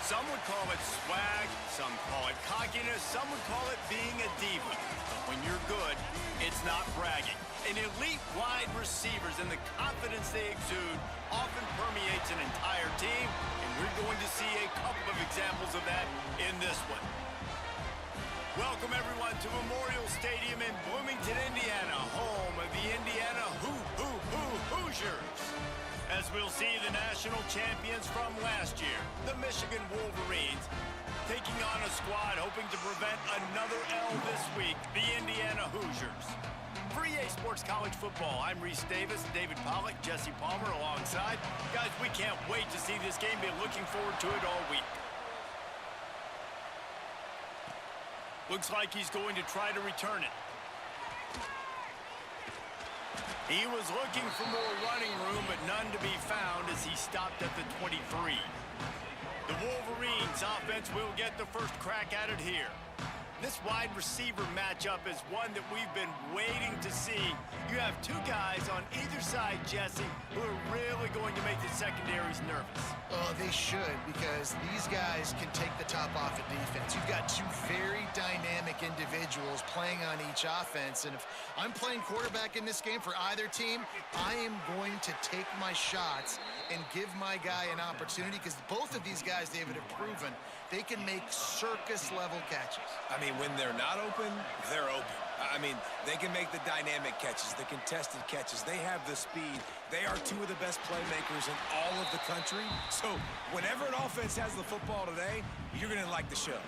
Some would call it swag, some call it cockiness, some would call it being a diva. But when you're good, it's not bragging. An elite wide receivers and the confidence they exude often permeates an entire team, and we're going to see a couple of examples of that in this one. Welcome, everyone, to Memorial Stadium in Bloomington, Indiana, home of the Indiana Hoosiers. As we'll see the national champions from last year, the Michigan Wolverines, taking on a squad hoping to prevent another L this week, the Indiana Hoosiers. For EA Sports College Football, I'm Reese Davis, David Pollack, Jesse Palmer alongside. Guys, we can't wait to see this game. Been looking forward to it all week. Looks like he's going to try to return it. He was looking for more running room, but none to be found as he stopped at the 23. The Wolverines offense will get the first crack at it here. This wide receiver matchup is one that we've been waiting to see. You have two guys on either side, Jesse, who are really going to make the secondaries nervous. Oh, they should, because these guys can take the top off of defense. You've got two very dynamic individuals playing on each offense, and if I'm playing quarterback in this game for either team, I am going to take my shots and give my guy an opportunity, because both of these guys, David, have proven they can make circus-level catches. I mean, when they're not open, they're open. I mean, they can make the dynamic catches, the contested catches. They have the speed. They are two of the best playmakers in all of the country. So whenever an offense has the football today, you're going to like the show.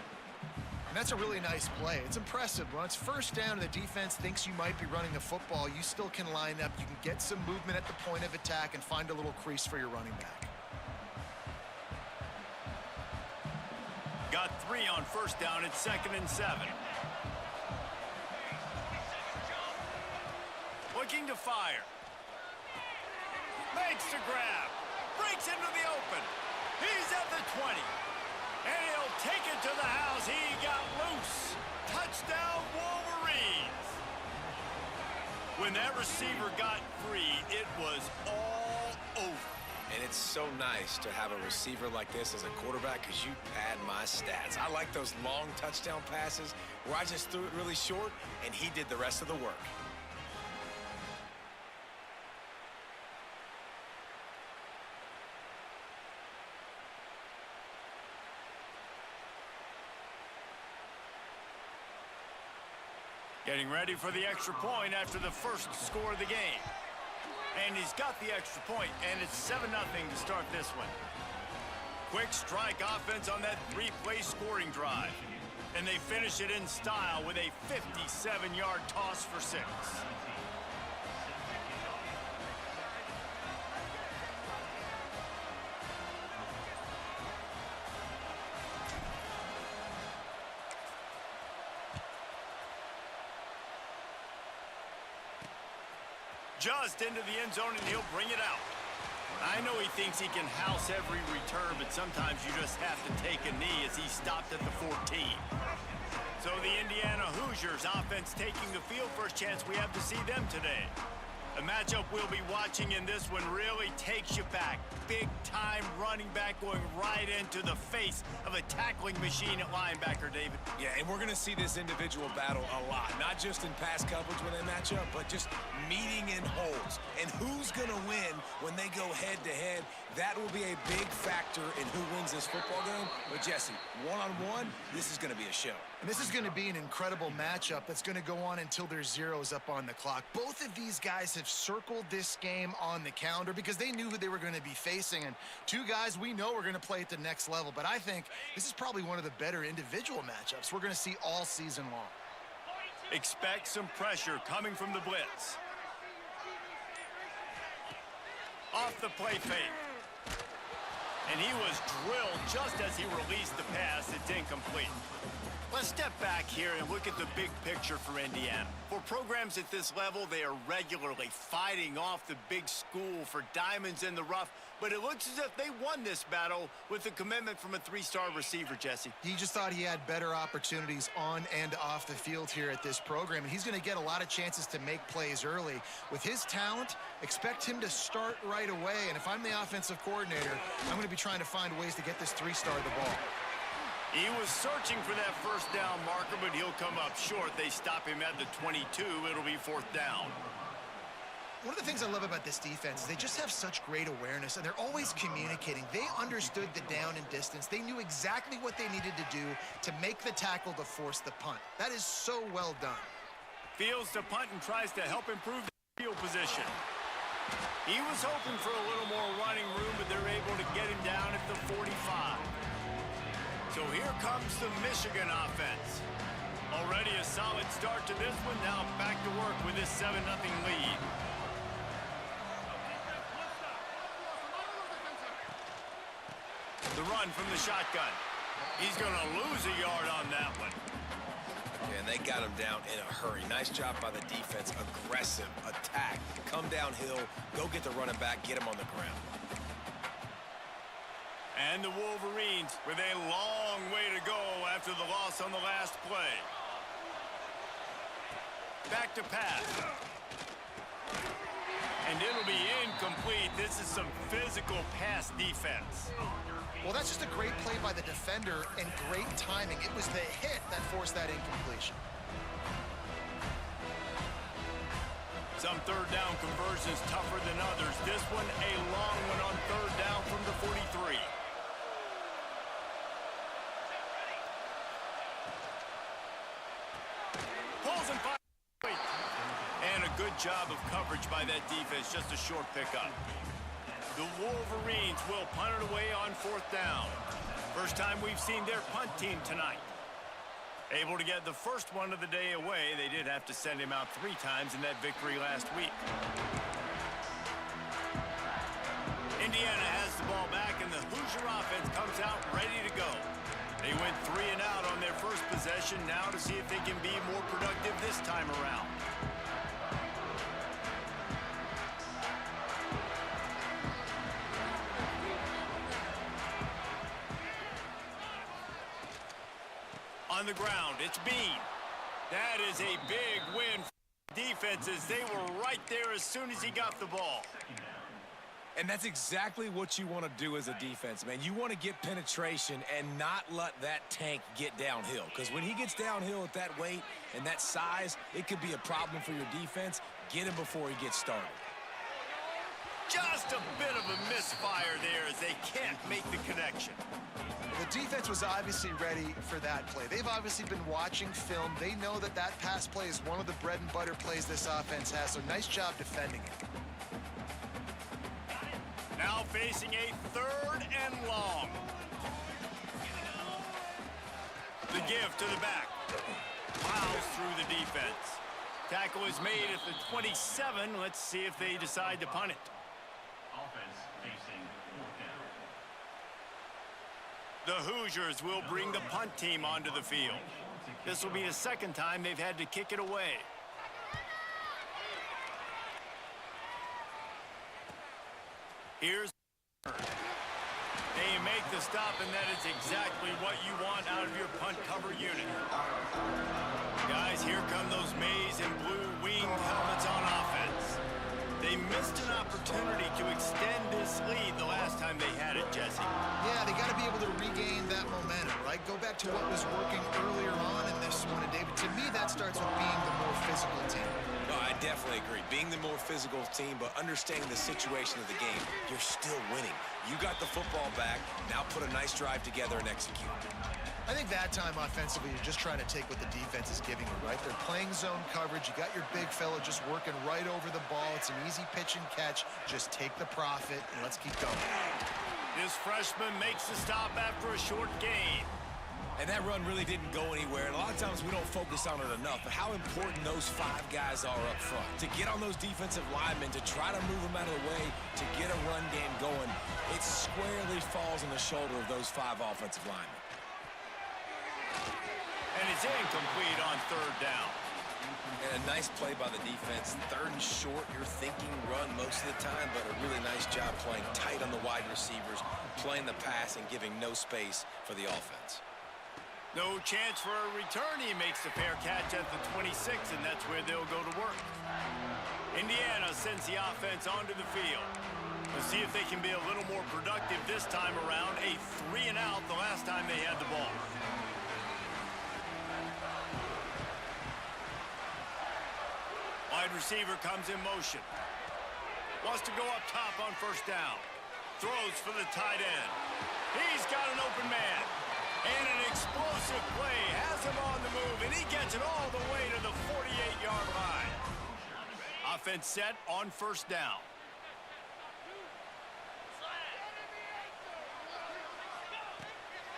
And that's a really nice play. It's impressive. When it's first down and the defense thinks you might be running the football, you still can line up. You can get some movement at the point of attack and find a little crease for your running back. Got 3 on first down. It's 2nd and 7. Looking to fire. Makes the grab. Breaks into the open. He's at the 20. And he'll take it to the house. He got loose. Touchdown, Wolverines. When that receiver got free, it was all over. And it's so nice to have a receiver like this as a quarterback, because you pad my stats. I like those long touchdown passes where I just threw it really short and he did the rest of the work. Getting ready for the extra point after the first score of the game. And he's got the extra point, and it's 7-0 to start this one. Quick strike offense on that 3-play scoring drive. And they finish it in style with a 57-yard toss for 6. Just into the end zone, and he'll bring it out. I know he thinks he can house every return, but sometimes you just have to take a knee as he stopped at the 14. So the Indiana Hoosiers offense taking the field. First chance we have to see them today. The matchup we'll be watching in this one really takes you back. Big-time running back going right into the face of a tackling machine at linebacker, David. Yeah, and we're going to see this individual battle a lot. Not just in pass coverage when they match up, but just meeting in holes. And who's going to win when they go head-to-head? That will be a big factor in who wins this football game. But, Jesse, one-on-one, this is going to be a show. And this is going to be an incredible matchup that's going to go on until there's zeros up on the clock. Both of these guys have circled this game on the calendar because they knew who they were going to be facing. And two guys we know are going to play at the next level. But I think this is probably one of the better individual matchups we're going to see all season long. Expect some pressure coming from the blitz. Off the play fake. And he was drilled just as he released the pass. It's incomplete. Let's step back here and look at the big picture for Indiana. For programs at this level, they are regularly fighting off the big school for diamonds in the rough, but it looks as if they won this battle with the commitment from a three-star receiver, Jesse. He just thought he had better opportunities on and off the field here at this program, and he's going to get a lot of chances to make plays early. With his talent, expect him to start right away, and if I'm the offensive coordinator, I'm going to be trying to find ways to get this three-star the ball. He was searching for that first down marker, but he'll come up short. They stop him at the 22. It'll be fourth down. One of the things I love about this defense is they just have such great awareness, and they're always communicating. They understood the down and distance. They knew exactly what they needed to do to make the tackle to force the punt. That is so well done. Fields to punt and tries to help improve the field position. He was hoping for a little more running room, but they're able to get him down at the 45. So here comes the Michigan offense. Already a solid start to this one. Now back to work with this 7-0 lead. The run from the shotgun. He's going to lose a yard on that one. Yeah, and they got him down in a hurry. Nice job by the defense. Aggressive attack. Come downhill. Go get the running back. Get him on the ground. And the Wolverines with a long way to go after the loss on the last play. Back to pass. And it'll be incomplete. This is some physical pass defense. Well, that's just a great play by the defender and great timing. It was the hit that forced that incompletion. Some third down conversions tougher than others. This one a long one on third down from the 43. Pulls and fires. And a good job of coverage by that defense. Just a short pickup. The Wolverines will punt it away on fourth down. First time we've seen their punt team tonight. Able to get the first one of the day away. They did have to send him out 3 times in that victory last week. Indiana has the ball back, and the Hoosier offense comes out ready to go. They went 3 and out on their first possession. Now to see if they can be more productive this time around. On the ground, it's Bean. That is a big win for defenses. They were right there as soon as he got the ball. And that's exactly what you want to do as a defense, man. You want to get penetration and not let that tank get downhill. Because when he gets downhill at that weight and that size, it could be a problem for your defense. Get him before he gets started. Just a bit of a misfire there as they can't make the connection. The defense was obviously ready for that play. They've obviously been watching film. They know that that pass play is one of the bread and butter plays this offense has, so nice job defending it. Now facing a third and long. The give to the back. Plows through the defense. Tackle is made at the 27. Let's see if they decide to punt it. The Hoosiers will bring the punt team onto the field. This will be the second time they've had to kick it away. Here's they make the stop, and that is exactly what you want out of your punt cover unit. Guys, here come those maize and blue winged helmets on offense. They missed an opportunity to extend this lead the last time they had it, Jesse. Yeah, they got to be able to regain that momentum, right? Go back to what was working earlier on in this one. And David, to me, that starts with being the more physical team. No, I definitely agree. Being the more physical team, but understanding the situation of the game, you're still winning. You got the football back. Now put a nice drive together and execute. I think that time offensively, you're just trying to take what the defense is giving you, right? They're playing zone coverage. You got your big fella just working right over the ball. It's an easy pitch and catch. Just take the profit, and let's keep going. This freshman makes the stop after a short gain. And that run really didn't go anywhere. And a lot of times we don't focus on it enough, but how important those 5 guys are up front. To get on those defensive linemen, to try to move them out of the way, to get a run game going, it squarely falls on the shoulder of those 5 offensive linemen. And is incomplete on third down. And a nice play by the defense. Third and short, you're thinking run most of the time, but a really nice job playing tight on the wide receivers, playing the pass and giving no space for the offense. No chance for a return. He makes the fair catch at the 26, and that's where they'll go to work. Indiana sends the offense onto the field. We'll see if they can be a little more productive this time around. A 3-and-out the last time they had the ball. Wide receiver comes in motion. Wants to go up top on first down. Throws for the tight end. He's got an open man. And an explosive play. Has him on the move, and he gets it all the way to the 48-yard line. Offense set on first down.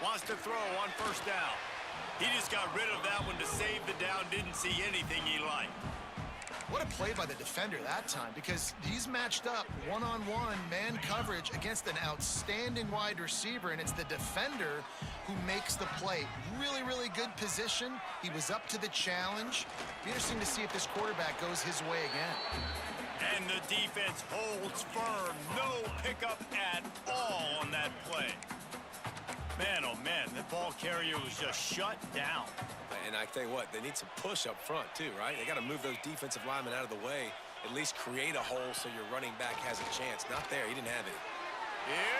Wants to throw on first down. He just got rid of that one to save the down. Didn't see anything he liked. What a play by the defender that time, because he's matched up one-on-one man coverage against an outstanding wide receiver, and it's the defender who makes the play. Really, really good position. He was up to the challenge. Be interesting to see if this quarterback goes his way again. And the defense holds firm. No pickup at all on that play. Man, oh man, the ball carrier was just shut down. And I tell you what, they need some push up front too, right? They got to move those defensive linemen out of the way, at least create a hole so your running back has a chance. Not there. He didn't have it.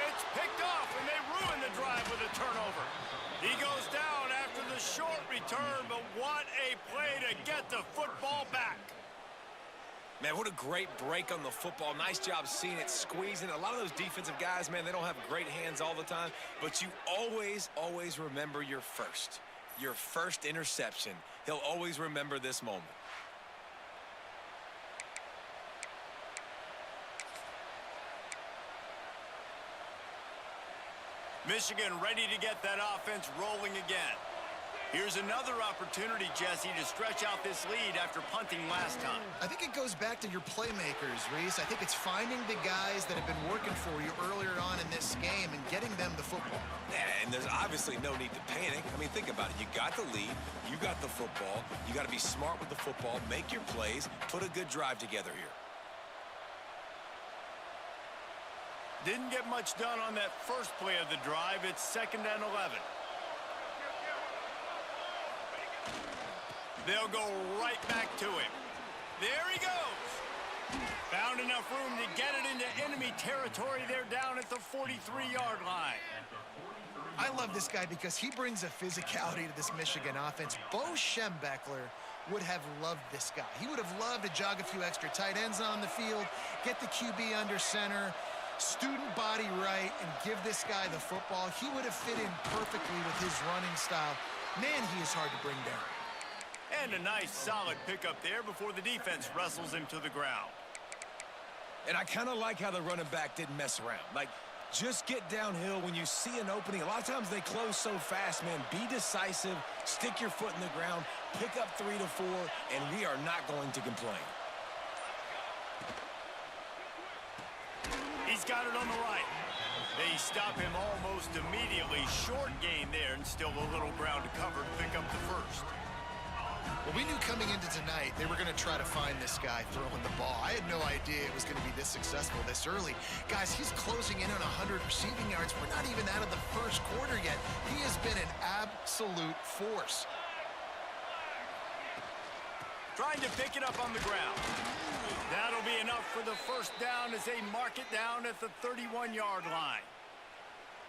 It's picked off, and they ruin the drive with a turnover. He goes down after the short return, but what a play to get the football back. Man, what a great break on the football. Nice job seeing it, squeezing. A lot of those defensive guys, man, they don't have great hands all the time, but you always, always remember your first interception. He'll always remember this moment. Michigan ready to get that offense rolling again. Here's another opportunity, Jesse, to stretch out this lead after punting last time. I think it goes back to your playmakers, Reese. I think it's finding the guys that have been working for you earlier on in this game and getting them the football. And there's obviously no need to panic. I mean, think about it. You got the lead. You got the football. You got to be smart with the football. Make your plays. Put a good drive together here. Didn't get much done on that first play of the drive. It's 2nd and 11. They'll go right back to him. There he goes. Found enough room to get it into enemy territory. They're down at the 43-yard line. I love this guy because he brings a physicality to this Michigan offense. Bo Schembechler would have loved this guy. He would have loved to jog a few extra tight ends on the field, get the QB under center, student body right, and give this guy the football. He would have fit in perfectly with his running style. Man, he is hard to bring down. And a nice solid pickup there before the defense wrestles him to the ground. And I kind of like how the running back didn't mess around. Like, just get downhill when you see an opening. A lot of times they close so fast, man. Be decisive, stick your foot in the ground, pick up 3 to 4, and we are not going to complain. He's got it on the right. They stop him almost immediately. Short gain there, and still a little ground to cover to pick up the first. Well, we knew coming into tonight they were going to try to find this guy throwing the ball. I had no idea it was going to be this successful this early. Guys, he's closing in on 100 receiving yards. We're not even out of the first quarter yet. He has been an absolute force. Trying to pick it up on the ground. That'll be enough for the first down as they mark it down at the 31-yard line.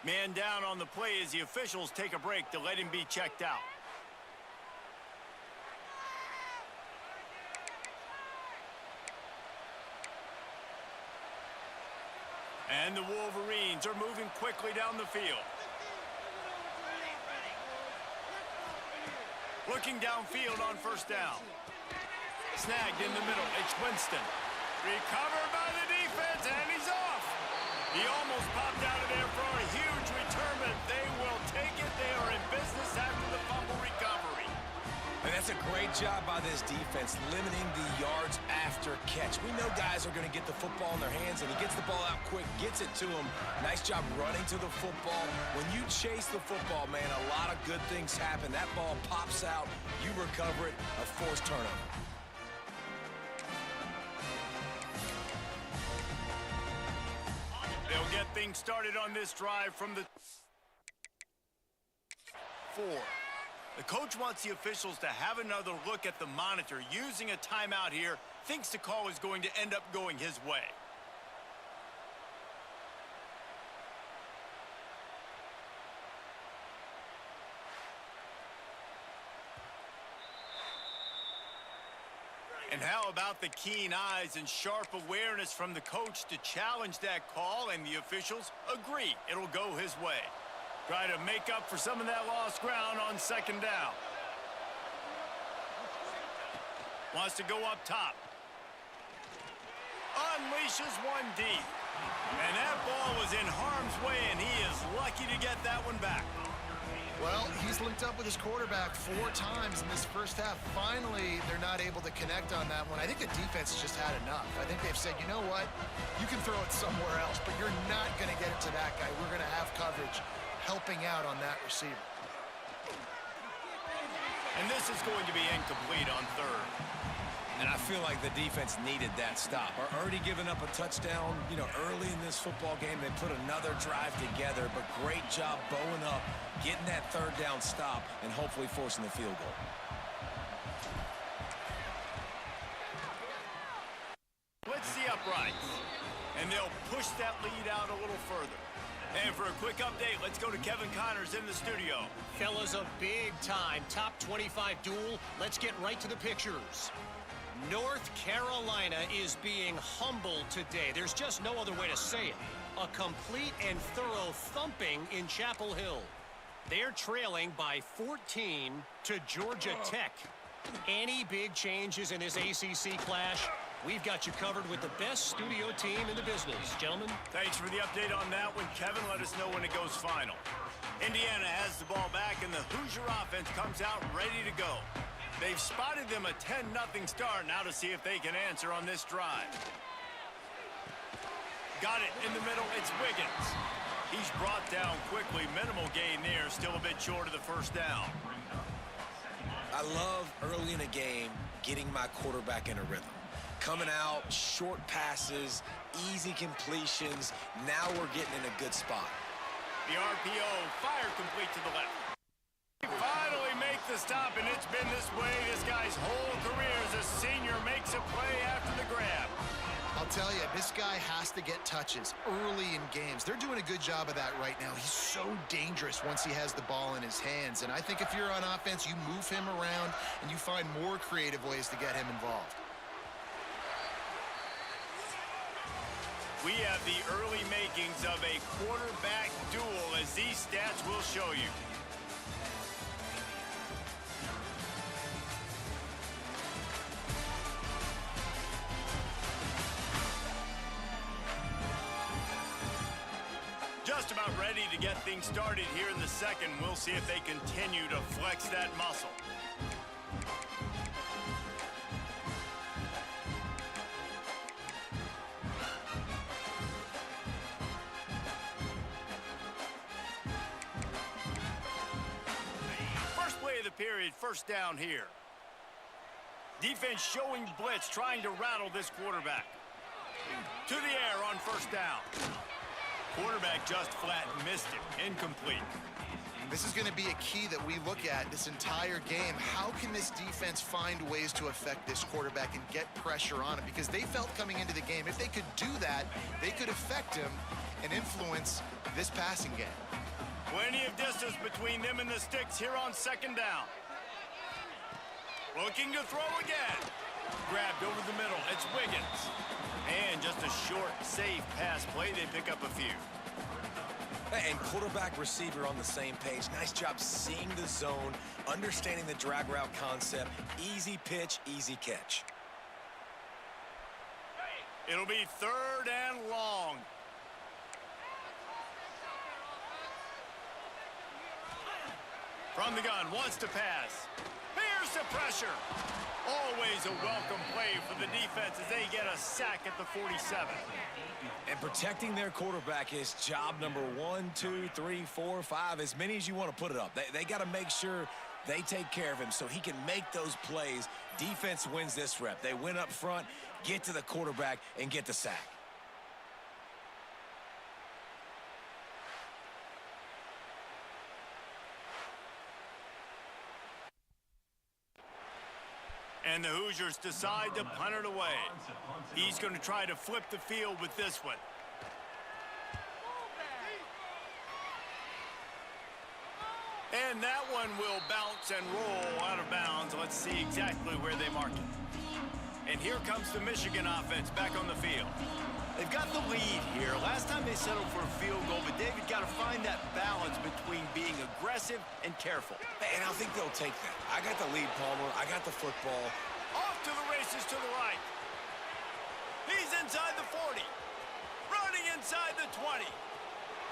Man down on the play as the officials take a break to let him be checked out. And the Wolverines are moving quickly down the field. Looking downfield on first down. Snagged in the middle. It's Winston. Recovered by the defense, and he's off. He almost popped out of there for a huge return, but they will take it. They are in business after the fumble recovery. And That's a great job by this defense, limiting the yards after catch. We know guys are going to get the football in their hands, and he gets the ball out quick, gets it to him. Nice job running to the football. When you chase the football, man, a lot of good things happen. That ball pops out, you recover it, a forced turnover. They'll get things started on this drive from the 4. The coach wants the officials to have another look at the monitor. Using a timeout here, thinks the call is going to end up going his way. And how about the keen eyes and sharp awareness from the coach to challenge that call, and the officials agree it'll go his way. Try to make up for some of that lost ground on second down. Wants to go up top. Unleashes one deep. And that ball was in harm's way, and he is lucky to get that one back. Well, he's linked up with his quarterback 4 times in this first half. Finally, they're not able to connect on that one. I think the defense has just had enough. I think they've said, you know what? You can throw it somewhere else, but you're not going to get it to that guy. We're going to have coverage helping out on that receiver. And this is going to be incomplete on third. And I feel like the defense needed that stop. Are already giving up a touchdown, early in this football game. They put another drive together, but great job bowing up, getting that third down stop, and hopefully forcing the field goal. Blitz the uprights, and they'll push that lead out a little further. And for a quick update, let's go to Kevin Connors in the studio. Fellas, a big-time top 25 duel. Let's get right to the pictures. North Carolina is being humbled today. There's just no other way to say it. A complete and thorough thumping in Chapel Hill. They're trailing by 14 to Georgia Tech. Any big changes in this ACC clash? We've got you covered with the best studio team in the business. Gentlemen. Thanks for the update on that one, Kevin. Let us know when it goes final. Indiana has the ball back, and the Hoosier offense comes out ready to go. They've spotted them a 10-0 start. Now to see if they can answer on this drive. Got it in the middle. It's Wiggins. He's brought down quickly. Minimal gain there. Still a bit short of the first down. I love early in a game getting my quarterback in a rhythm. Coming out, short passes, easy completions. Now we're getting in a good spot. The RPO, fire complete to the left. Finally make the stop, and it's been this way this guy's whole career as a senior. Makes a play after the grab. I'll tell you, this guy has to get touches early in games. They're doing a good job of that right now. He's so dangerous once he has the ball in his hands. And I think if you're on offense, you move him around and you find more creative ways to get him involved. We have the early makings of a quarterback duel, as these stats will show you. Just about ready to get things started here in the second. We'll see if they continue to flex that muscle. First play of the period, first down here. Defense showing blitz, trying to rattle this quarterback. To the air on first down. Quarterback just flat missed it. Incomplete. This is going to be a key that we look at this entire game. How can this defense find ways to affect this quarterback and get pressure on him? Because they felt coming into the game, if they could do that, they could affect him and influence this passing game. Plenty of distance between them and the sticks here on second down. Looking to throw again. Grabbed over the middle. It's Wiggins. And just a short, safe pass play. They pick up a few. And quarterback receiver on the same page. Nice job seeing the zone, understanding the drag route concept. Easy pitch, easy catch. It'll be third and long. From the gun, wants to pass. Here's Keeps the pressure. Always a welcome play for the defense as they get a sack at the 47. And protecting their quarterback is job number 1, 2, 3, 4, 5, as many as you want to put it up. They got to make sure they take care of him so he can make those plays. Defense wins this rep. They win up front, get to the quarterback, and get the sack. And the Hoosiers decide to punt it away. He's going to try to flip the field with this one. And that one will bounce and roll out of bounds. Let's see exactly where they mark it. And here comes the Michigan offense back on the field. They've got the lead here. Last time they settled for a field goal, but David got to find that balance between being aggressive and careful. And I think they'll take that. I got the lead, Palmer. I got the football. Off to the races to the right. He's inside the 40. Running inside the 20.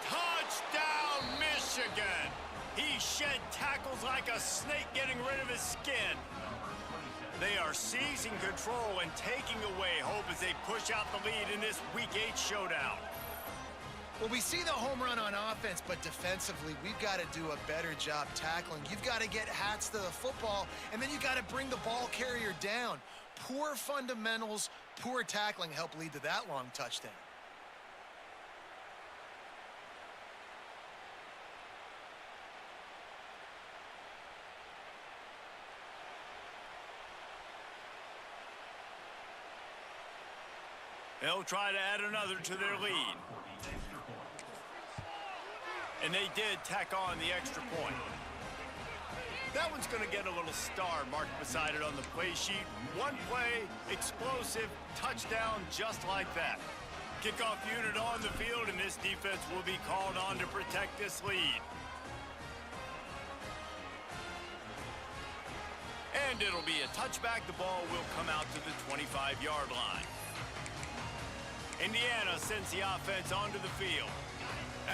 Touchdown, Michigan. He shed tackles like a snake getting rid of his skin. They are seizing control and taking away hope as they push out the lead in this Week 8 showdown. Well, we see the home run on offense, but defensively, we've got to do a better job tackling. You've got to get hats to the football, and then you got to bring the ball carrier down. Poor fundamentals, poor tackling help lead to that long touchdown. They'll try to add another to their lead. And they did tack on the extra point. That one's going to get a little star marked beside it on the play sheet. One play, explosive, touchdown just like that. Kickoff unit on the field, and this defense will be called on to protect this lead. And it'll be a touchback. The ball will come out to the 25-yard line. Indiana sends the offense onto the field.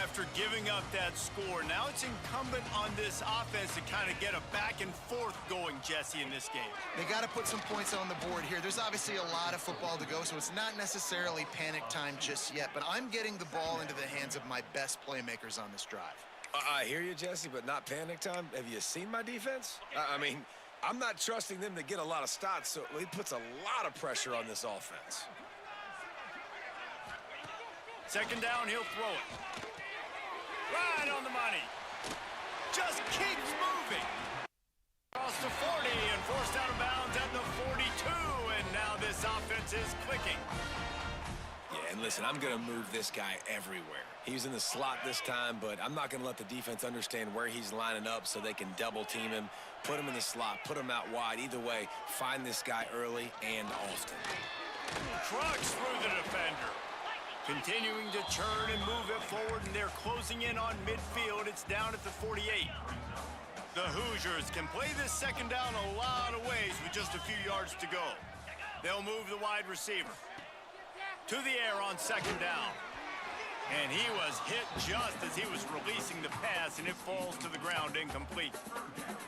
After giving up that score, now it's incumbent on this offense to kind of get a back and forth going, Jesse, in this game. They got to put some points on the board here. There's obviously a lot of football to go, so it's not necessarily panic time just yet, but I'm getting the ball into the hands of my best playmakers on this drive. I hear you, Jesse, but not panic time. Have you seen my defense? I mean, I'm not trusting them to get a lot of stops, so it puts a lot of pressure on this offense. Second down, he'll throw it. Right on the money. Just keeps moving. Across the 40 and forced out of bounds at the 42. And now this offense is clicking. Yeah, and listen, I'm going to move this guy everywhere. He was in the slot this time, but I'm not going to let the defense understand where he's lining up so they can double team him, put him in the slot, put him out wide. Either way, find this guy early and often. Trucks through the defender. Continuing to churn and move it forward, and they're closing in on midfield. It's down at the 48. The Hoosiers can play this second down a lot of ways with just a few yards to go. They'll move the wide receiver to the air on second down. And he was hit just as he was releasing the pass, and it falls to the ground incomplete.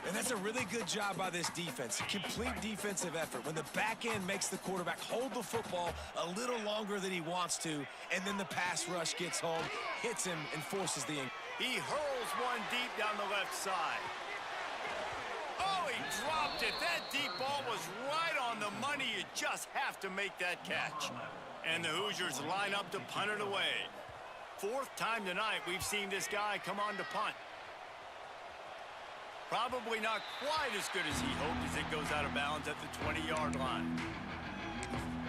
And that's a really good job by this defense. Complete defensive effort. When the back end makes the quarterback hold the football a little longer than he wants to, and then the pass rush gets home, hits him, and forces the in. He hurls one deep down the left side. Oh, he dropped it. That deep ball was right on the money. You just have to make that catch. And the Hoosiers line up to punt it away. Fourth time tonight we've seen this guy come on to punt. Probably not quite as good as he hoped as it goes out of bounds at the 20-yard line.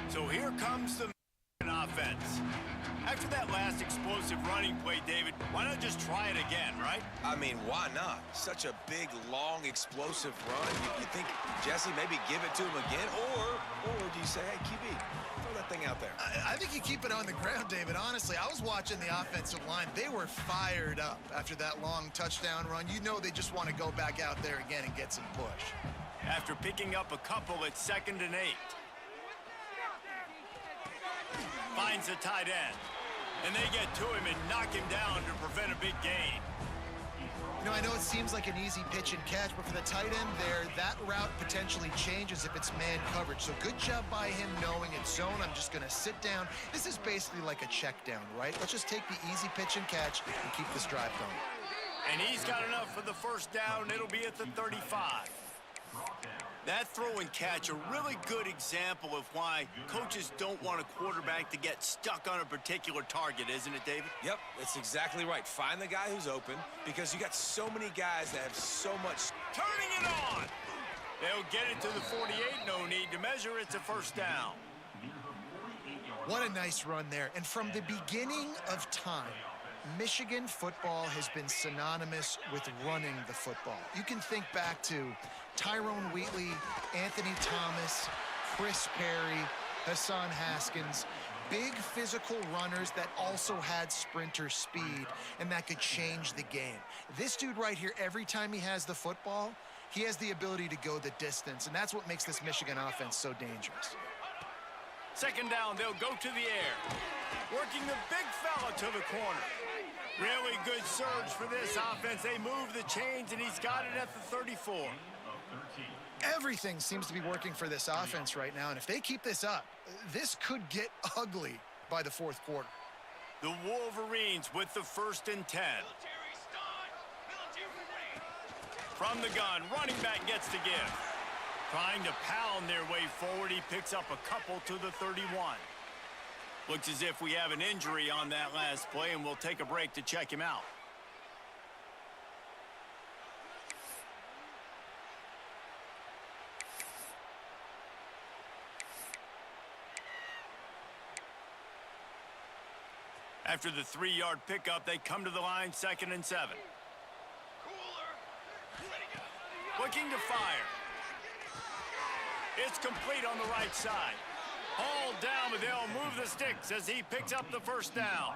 So here comes the offense. After that last explosive running play, David, why not just try it again, right? I mean, why not? Such a big, long, explosive run. You think, Jesse, maybe give it to him again? Or do you say, hey, QB, throw that thing out there? I think you keep it on the ground, David. Honestly, I was watching the offensive line. They were fired up after that long touchdown run. You know they just want to go back out there again and get some push. After picking up a couple at 2nd and 8. Finds a tight end. And they get to him and knock him down to prevent a big gain. I know it seems like an easy pitch and catch, but for the tight end there, that route potentially changes if it's man coverage. So good job by him knowing it's zone. I'm just going to sit down. This is basically like a check down, right? Let's just take the easy pitch and catch and keep this drive going. And he's got enough for the first down. It'll be at the 35. That throw and catch, a really good example of why coaches don't want a quarterback to get stuck on a particular target, isn't it, David? Yep, that's exactly right. Find the guy who's open because you got so many guys that have so much. Turning it on. They'll get it to the 48. No need to measure. It's a first down. What a nice run there. And from the beginning of time, Michigan football has been synonymous with running the football. You can think back to Tyrone Wheatley, Anthony Thomas, Chris Perry, Hassan Haskins, big physical runners that also had sprinter speed and that could change the game. This dude right here, every time he has the football, he has the ability to go the distance, and that's what makes this Michigan offense so dangerous. Second down, they'll go to the air. Working the big fella to the corner. Really good surge for this offense. They move the chains, and he's got it at the 34. Everything seems to be working for this offense right now, and if they keep this up, this could get ugly by the fourth quarter. The Wolverines with the 1st and 10. From the gun, running back gets to give. Trying to pound their way forward, he picks up a couple to the 31. Looks as if we have an injury on that last play, and we'll take a break to check him out. After the 3-yard pickup, they come to the line, 2nd and 7. Looking to fire. It's complete on the right side. Hauled down, but they'll move the sticks as he picks up the first down.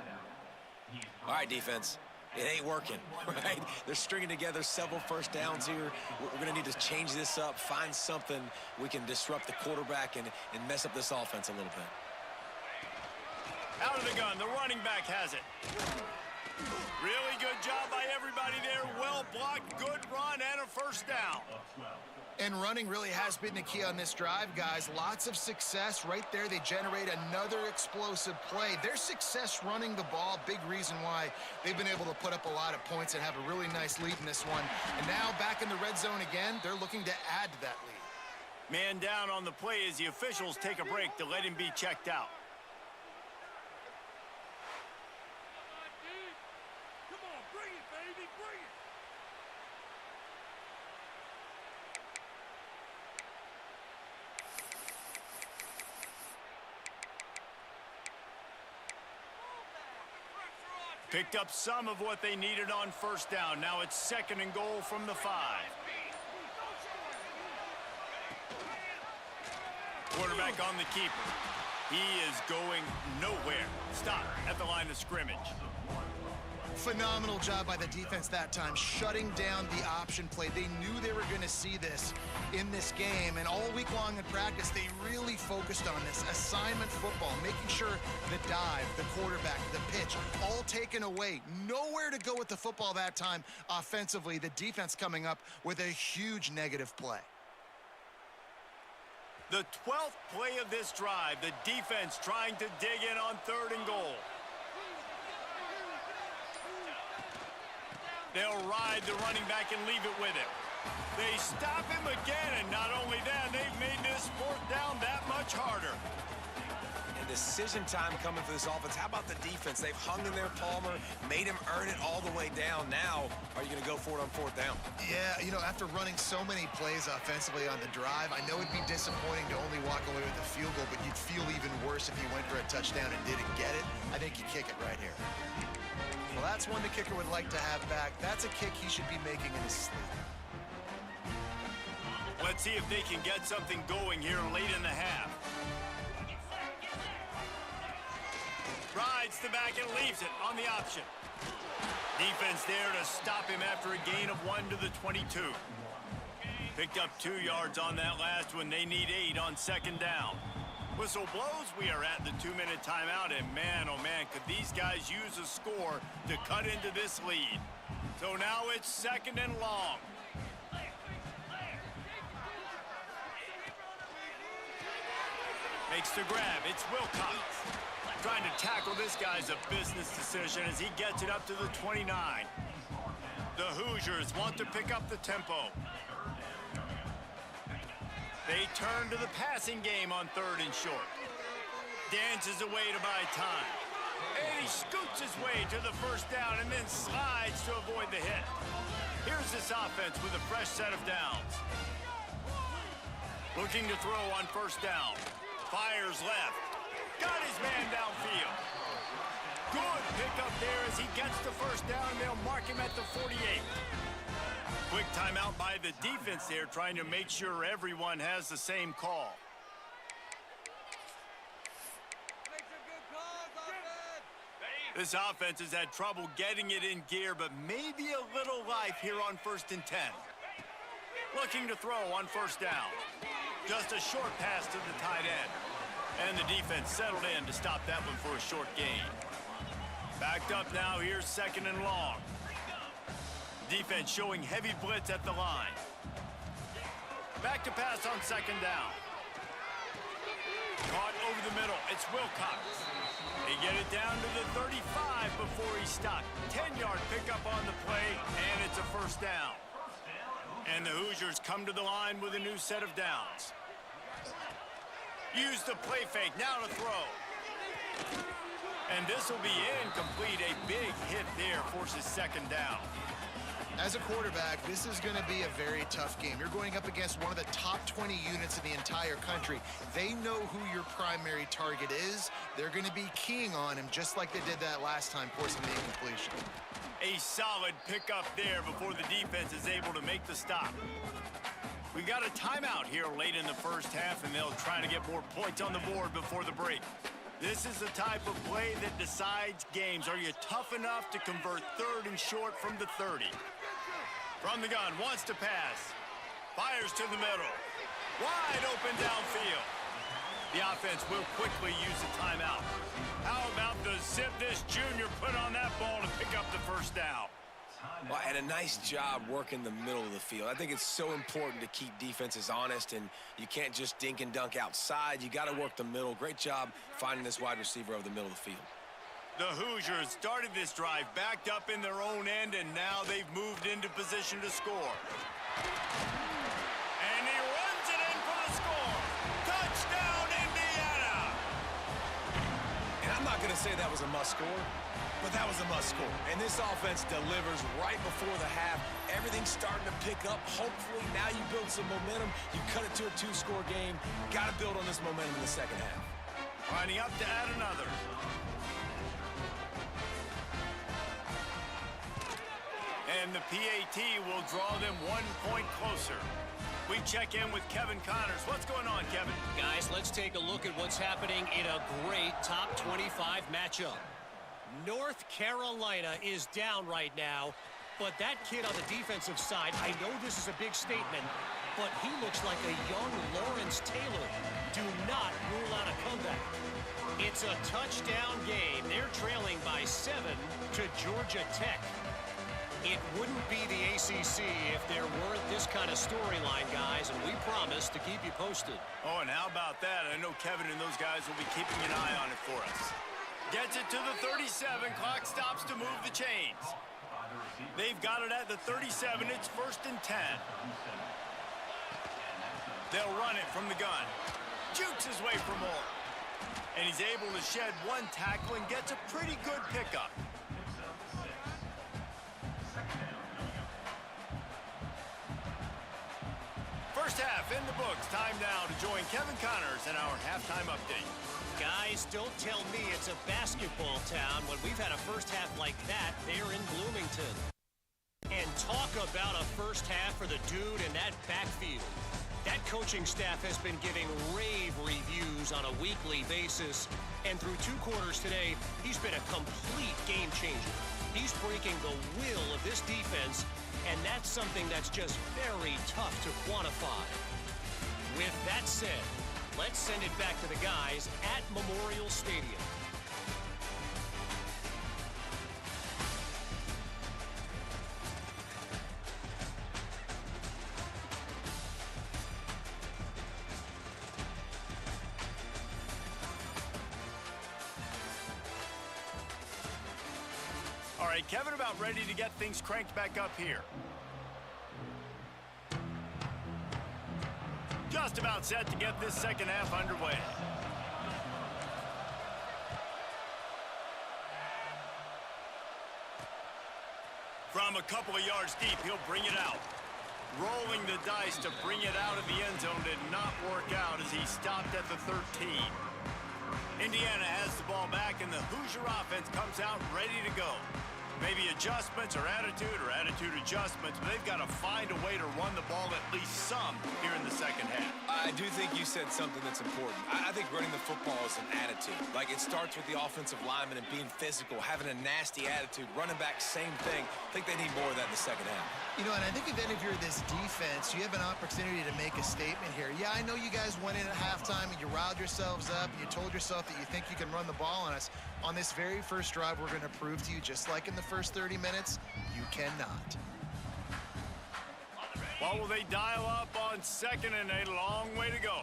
All right, defense. It ain't working, right? They're stringing together several first downs here. We're going to need to change this up, find something we can disrupt the quarterback and mess up this offense a little bit. Out of the gun, the running back has it. Really good job by everybody there. Well blocked, good run, and a first down. And running really has been the key on this drive, guys. Lots of success right there. They generate another explosive play. Their success running the ball, big reason why they've been able to put up a lot of points and have a really nice lead in this one. And now back in the red zone again, they're looking to add to that lead. Man down on the play as the officials take a break to let him be checked out. Picked up some of what they needed on first down. Now it's 2nd and goal from the 5. Quarterback on the keeper. He is going nowhere. Stop at the line of scrimmage. Phenomenal job by the defense that time, shutting down the option play. They knew they were going to see this in this game, and all week long in practice, they really focused on this assignment football, making sure the dive, the quarterback, the pitch, all taken away. Nowhere to go with the football that time offensively. The defense coming up with a huge negative play. The 12th play of this drive, the defense trying to dig in on 3rd and goal. They'll ride the running back and leave it with him. They stop him again, and not only that, they've made this 4th down that much harder. And decision time coming for this offense. How about the defense? They've hung in there, Palmer, made him earn it all the way down. Now, are you going to go for it on 4th down? Yeah, after running so many plays offensively on the drive, I know it'd be disappointing to only walk away with a field goal, but you'd feel even worse if you went for a touchdown and didn't get it. I think you kick it right here. Well, that's one the kicker would like to have back. That's a kick he should be making in his sleep. Let's see if they can get something going here late in the half. Rides the back and leaves it on the option. Defense there to stop him after a gain of 1 to the 22. Picked up 2 yards on that last one. They need 8 on 2nd down. Whistle blows, we are at the 2-minute timeout, and man, oh man, could these guys use a score to cut into this lead. So now it's 2nd and long. Makes the grab. It's Wilcox. Trying to tackle this guy's a business decision as he gets it up to the 29. The Hoosiers want to pick up the tempo. They turn to the passing game on 3rd and short. Dances away to buy time. And he scoots his way to the 1st down and then slides to avoid the hit. Here's this offense with a fresh set of downs. Looking to throw on 1st down. Fires left. Got his man downfield. Good pickup there as he gets the 1st down, and they'll mark him at the 48. Quick timeout by the defense there, trying to make sure everyone has the same call. This offense has had trouble getting it in gear, but maybe a little life here on 1st and 10. Looking to throw on 1st down. Just a short pass to the tight end. And the defense settled in to stop that one for a short gain. Backed up now, here's 2nd and long. Defense showing heavy blitz at the line. Back to pass on 2nd down. Caught over the middle, it's Wilcox. They get it down to the 35 before he stopped. 10-yard pickup on the play, and it's a 1st down. And the Hoosiers come to the line with a new set of downs. Use the play fake, now to throw. And this will be incomplete. A big hit there forces 2nd down. As a quarterback, this is going to be a very tough game. You're going up against one of the top 20 units in the entire country. They know who your primary target is. They're going to be keying on him just like they did that last time, forcing the incompletion. A solid pickup there before the defense is able to make the stop. We've got a timeout here late in the 1st half, and they'll try to get more points on the board before the break. This is the type of play that decides games. Are you tough enough to convert 3rd and short from the 30? From the gun, wants to pass. Fires to the middle. Wide open downfield. The offense will quickly use a timeout. How about the zip this junior put on that ball to pick up the 1st down? Well, and a nice job working the middle of the field. I think it's so important to keep defenses honest, and you can't just dink and dunk outside. You got to work the middle. Great job finding this wide receiver over the middle of the field. The Hoosiers started this drive backed up in their own end, and now they've moved into position to score. And he runs it in for the score. Touchdown, Indiana! And I'm not going to say that was a must score, but that was a must score. And this offense delivers right before the half. Everything's starting to pick up. Hopefully now you build some momentum. You cut it to a 2-score game. Got to build on this momentum in the 2nd half. Lining up to add another. And the PAT will draw them 1 point closer. We check in with Kevin Connors. What's going on, Kevin? Guys, let's take a look at what's happening in a great top 25 matchup. North Carolina is down right now, but that kid on the defensive side, I know this is a big statement, but he looks like a young Lawrence Taylor. Do not rule out a comeback. It's a touchdown game. They're trailing by 7 to Georgia Tech. It wouldn't be the ACC if there weren't this kind of storyline, guys, and we promise to keep you posted. Oh, and how about that? I know Kevin and those guys will be keeping an eye on it for us. Gets it to the 37. Clock stops to move the chains. They've got it at the 37. It's 1st and 10. They'll run it from the gun. Jukes his way for more. And he's able to shed 1 tackle and gets a pretty good pickup. First half in the books. Time now to join Kevin Connors in our halftime update. Guys, don't tell me it's a basketball town when we've had a first half like that there in Bloomington. And talk about a first half for the dude in that backfield. That coaching staff has been giving rave reviews on a weekly basis. And through 2 quarters today, he's been a complete game changer. He's breaking the will of this defense, and that's something that's just very tough to quantify. With that said, let's send it back to the guys at Memorial Stadium. right, Kevin, about ready to get things cranked back up here. Just about set to get this second half underway. From a couple of yards deep, he'll bring it out. Rolling the dice to bring it out of the end zone did not work out as he stopped at the 13. Indiana has the ball back, and the Hoosier offense comes out ready to go. Maybe adjustments or attitude adjustments, but they've got to find a way to run the ball at least some here in the second half. I do think you said something that's important. I think running the football is an attitude. Like, it starts with the offensive lineman and being physical, having a nasty attitude. Running back, same thing. I think they need more of that in the second half. You know, and I think if any of you are this defense, you have an opportunity to make a statement here. Yeah, I know you guys went in at halftime and you riled yourselves up and you told yourself that you think you can run the ball on us. On this very first drive, we're going to prove to you, just like in the first 30 minutes, you cannot. What will they dial up on second and a long way to go?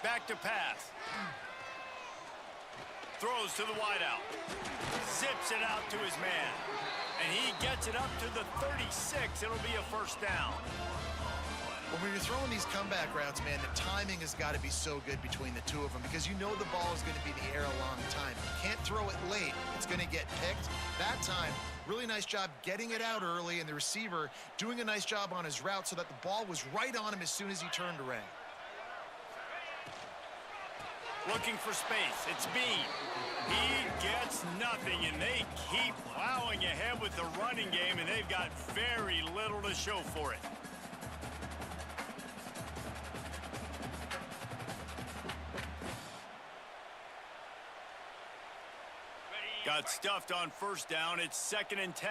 Back to pass. Throws to the wideout. Zips it out to his man. And he gets it up to the 36. It'll be a first down. When you're throwing these comeback routes, man, the timing has got to be so good between the two of them because you know the ball is going to be in the air a long time. You can't throw it late. It's going to get picked. That time, really nice job getting it out early, and the receiver doing a nice job on his route so that the ball was right on him as soon as he turned around. Looking for space. It's Bean. He gets nothing, and they keep plowing ahead with the running game, and they've got very little to show for it. Got stuffed on first down. It's 2nd and 10.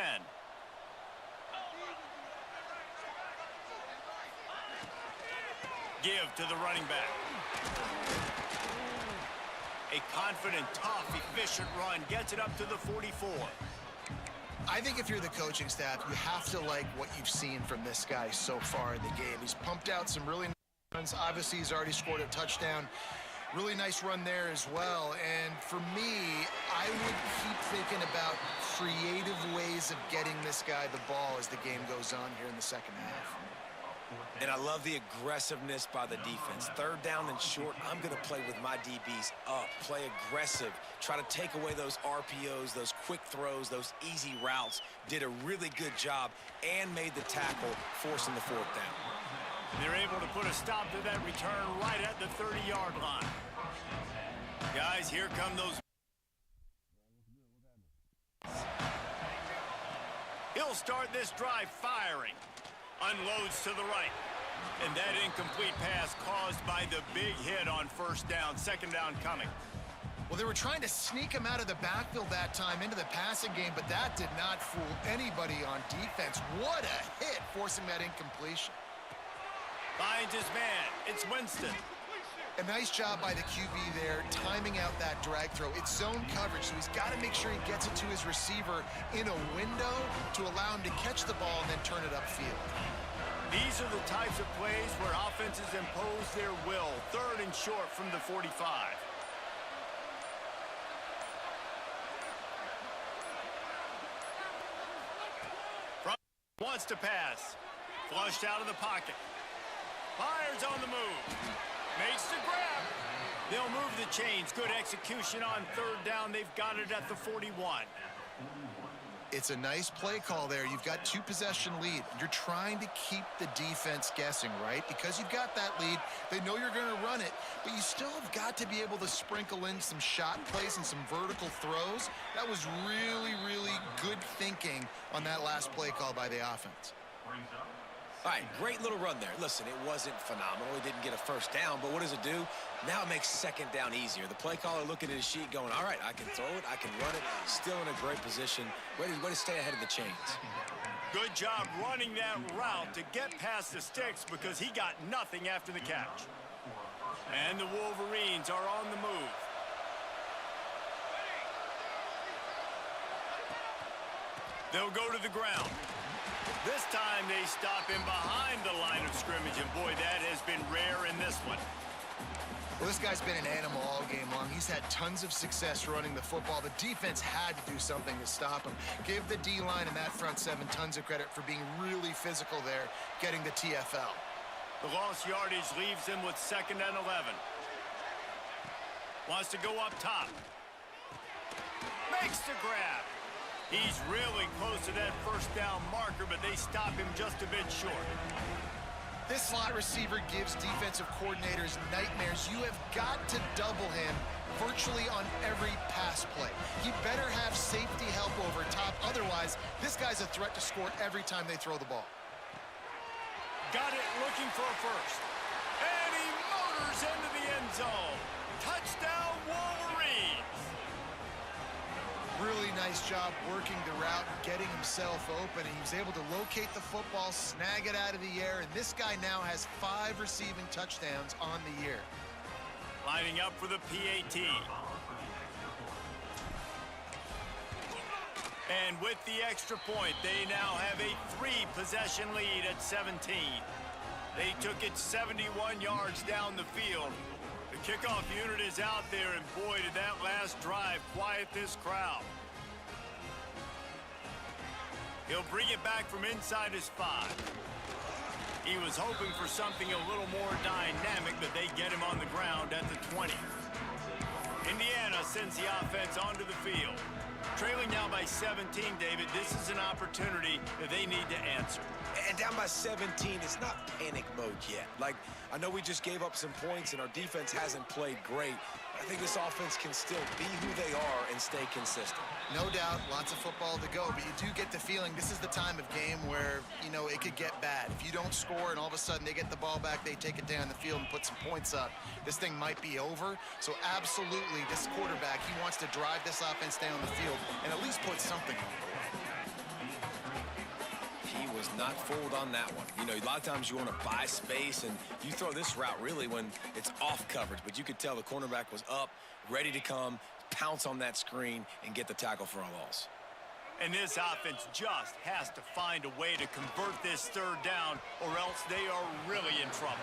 Give to the running back. A confident, tough, efficient run gets it up to the 44. I think if you're the coaching staff, you have to like what you've seen from this guy so far in the game. He's pumped out some really nice runs. Obviously, he's already scored a touchdown. Really nice run there as well. And for me, I would keep thinking about creative ways of getting this guy the ball as the game goes on here in the second half. And I love the aggressiveness by the defense. 3rd down and short, I'm going to play with my DBs up, play aggressive, try to take away those RPOs, those quick throws, those easy routes. Did a really good job and made the tackle, forcing the 4th down. They're able to put a stop to that return right at the 30-yard line. Guys, here come those. He'll start this drive firing. Unloads to the right. And that incomplete pass caused by the big hit on first down. 2nd down coming. Well, they were trying to sneak him out of the backfield that time into the passing game, but that did not fool anybody on defense. What a hit, forcing that incompletion. Finds his man. It's Winston. A nice job by the QB there, timing out that drag throw. It's zone coverage, so he's got to make sure he gets it to his receiver in a window to allow him to catch the ball and then turn it upfield. These are the types of plays where offenses impose their will. 3rd and short from the 45. Wants to pass. Flushed out of the pocket. Fires on the move. Makes the grab. They'll move the chains. Good execution on 3rd down. They've got it at the 41. It's a nice play call there. You've got 2-possession lead. You're trying to keep the defense guessing, right? Because you've got that lead. They know you're going to run it, but you still have got to be able to sprinkle in some shot plays and some vertical throws. That was really, really good thinking on that last play call by the offense. All right, great little run there. Listen, it wasn't phenomenal. He didn't get a first down, but what does it do? Now it makes 2nd down easier. The play caller looking at his sheet going, all right, I can throw it, I can run it. Still in a great position. Way to stay ahead of the chains. Good job running that route to get past the sticks because he got nothing after the catch. And the Wolverines are on the move. They'll go to the ground. This time they stop him behind the line of scrimmage, and boy, that has been rare in this one. Well, this guy's been an animal all game long. He's had tons of success running the football. The defense had to do something to stop him. Give the D-line and that front seven tons of credit for being really physical there, getting the TFL. The lost yardage leaves him with 2nd and 11. Wants to go up top. Makes the grab. He's really close to that first down marker, but they stop him just a bit short. This slot receiver gives defensive coordinators nightmares. You have got to double him virtually on every pass play. He better have safety help over top. Otherwise, this guy's a threat to score every time they throw the ball. Got it, looking for a first. And he motors into the end zone. Touchdown, Wolverines. Really nice job working the route and getting himself open. And he was able to locate the football, snag it out of the air, and this guy now has 5 receiving touchdowns on the year. Lining up for the PAT. And with the extra point, they now have a 3-possession lead at 17. They took it 71 yards down the field. The kickoff unit is out there, and boy, did that last drive quiet this crowd. He'll bring it back from inside his 5. He was hoping for something a little more dynamic, but they get him on the ground at the 20. Indiana sends the offense onto the field. Trailing now by 17, David, this is an opportunity that they need to answer. And down by 17, it's not panic mode yet. Like, I know we just gave up some points and our defense hasn't played great. I think this offense can still be who they are and stay consistent. No doubt, lots of football to go, but you do get the feeling this is the time of game where, you know, it could get bad. If you don't score and all of a sudden they get the ball back, they take it down the field and put some points up, this thing might be over. So absolutely, this quarterback, he wants to drive this offense down the field and at least put something on the board. He was not fooled on that one. You know, a lot of times you want to buy space, and you throw this route really when it's off coverage, but you could tell the cornerback was up, ready to come, pounce on that screen, and get the tackle for a loss. And this offense just has to find a way to convert this 3rd down, or else they are really in trouble.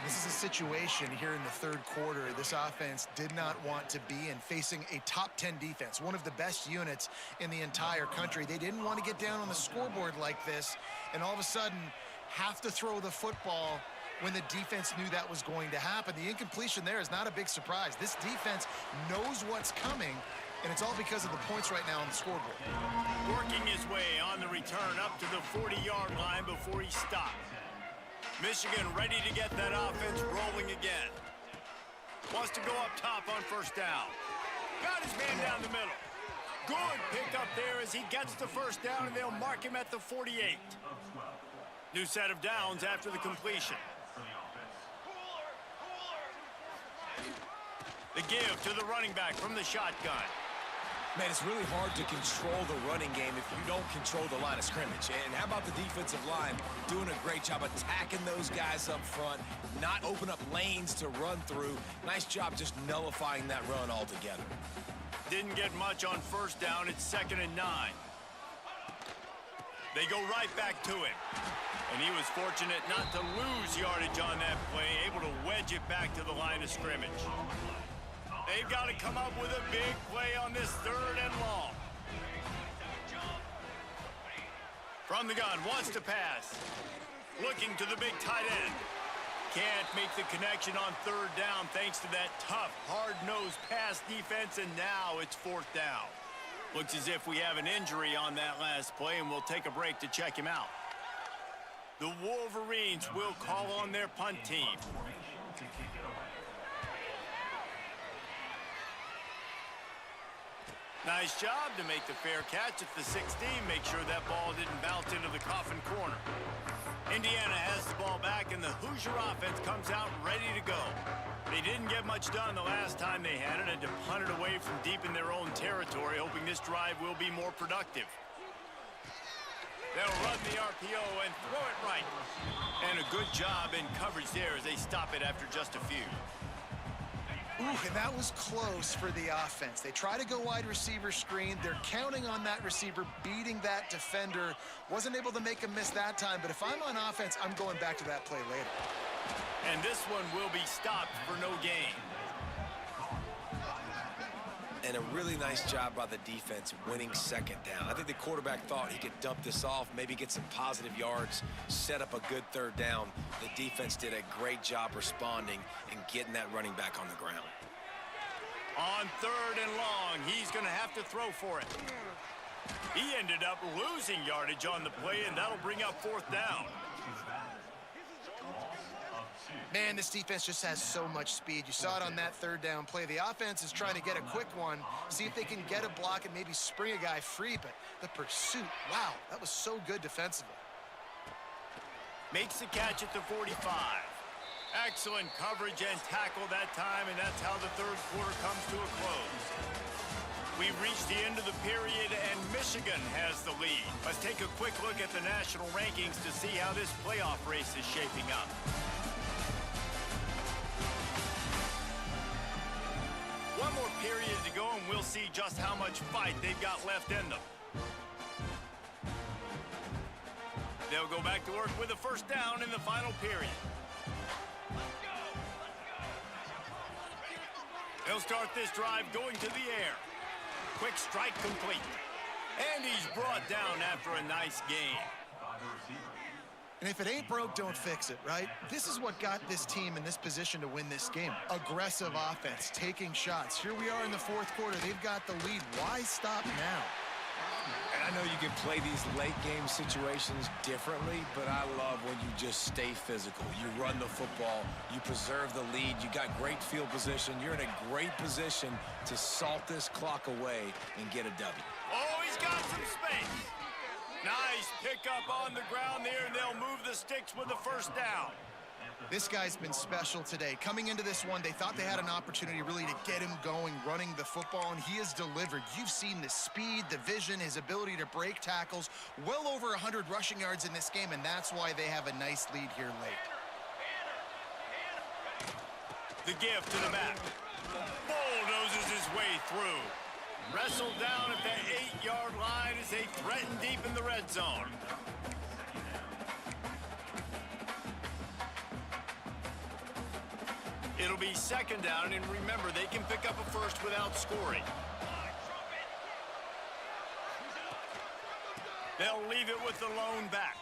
This is a situation here in the 3rd quarter this offense did not want to be in, facing a top 10 defense, one of the best units in the entire country. They didn't want to get down on the scoreboard like this and all of a sudden have to throw the football when the defense knew that was going to happen. The incompletion there is not a big surprise. This defense knows what's coming, and it's all because of the points right now on the scoreboard. Working his way on the return up to the 40-yard line before he stopped. Michigan ready to get that offense rolling again. Wants to go up top on 1st down. Got his man down the middle. Good pick up there as he gets the 1st down, and they'll mark him at the 48. New set of downs after the completion. The give to the running back from the shotgun. Man, it's really hard to control the running game if you don't control the line of scrimmage. And how about the defensive line doing a great job attacking those guys up front, not open up lanes to run through. Nice job just nullifying that run altogether. Didn't get much on 1st down. It's 2nd and 9. They go right back to him. And he was fortunate not to lose yardage on that play, able to wedge it back to the line of scrimmage. They've got to come up with a big play on this 3rd and long. From the gun, wants to pass. Looking to the big tight end. Can't make the connection on 3rd down thanks to that tough, hard-nosed pass defense, and now it's 4th down. Looks as if we have an injury on that last play, and we'll take a break to check him out. The Wolverines will call on their punt team. Nice job to make the fair catch at the 16. Make sure that ball didn't bounce into the coffin corner. Indiana has the ball back, and the Hoosier offense comes out ready to go. They didn't get much done the last time they had it, and to punt it away from deep in their own territory, hoping this drive will be more productive. They'll run the RPO and throw it right. And a good job in coverage there as they stop it after just a few. Ooh, and that was close for the offense. They try to go wide receiver screen. They're counting on that receiver beating that defender. Wasn't able to make a miss that time, but if I'm on offense, I'm going back to that play later. And this one will be stopped for no gain. And a really nice job by the defense winning second down. I think the quarterback thought he could dump this off, maybe get some positive yards, set up a good third down. The defense did a great job responding and getting that running back on the ground. On 3rd and long, he's going to have to throw for it. He ended up losing yardage on the play, and that'll bring up 4th down. Man, this defense just has so much speed. You saw it on that 3rd down play. The offense is trying to get a quick one, see if they can get a block and maybe spring a guy free, but the pursuit, wow, that was so good defensively. Makes the catch at the 45. Excellent coverage and tackle that time, and that's how the 3rd quarter comes to a close. We've reached the end of the period, and Michigan has the lead. Let's take a quick look at the national rankings to see how this playoff race is shaping up. One more period to go, and we'll see just how much fight they've got left in them. They'll go back to work with a 1st down in the final period. They'll start this drive going to the air. Quick strike complete. And he's brought down after a nice gain. And if it ain't broke, don't fix it, right? This is what got this team in this position to win this game. Aggressive offense, taking shots. Here we are in the 4th quarter. They've got the lead. Why stop now? And I know you can play these late game situations differently, but I love when you just stay physical. You run the football, you preserve the lead, you got great field position. You're in a great position to salt this clock away and get a W. Oh, he's got some space. Nice pickup on the ground there, and they'll move the sticks with the 1st down. This guy's been special today. Coming into this one, they thought they had an opportunity really to get him going, running the football, and he has delivered. You've seen the speed, the vision, his ability to break tackles. Well over 100 rushing yards in this game, and that's why they have a nice lead here late. The give to the back. Bulldozes his way through. Wrestled down at the 8-yard line as they threaten deep in the red zone. It'll be 2nd down, and remember, they can pick up a 1st without scoring. They'll leave it with the lone back.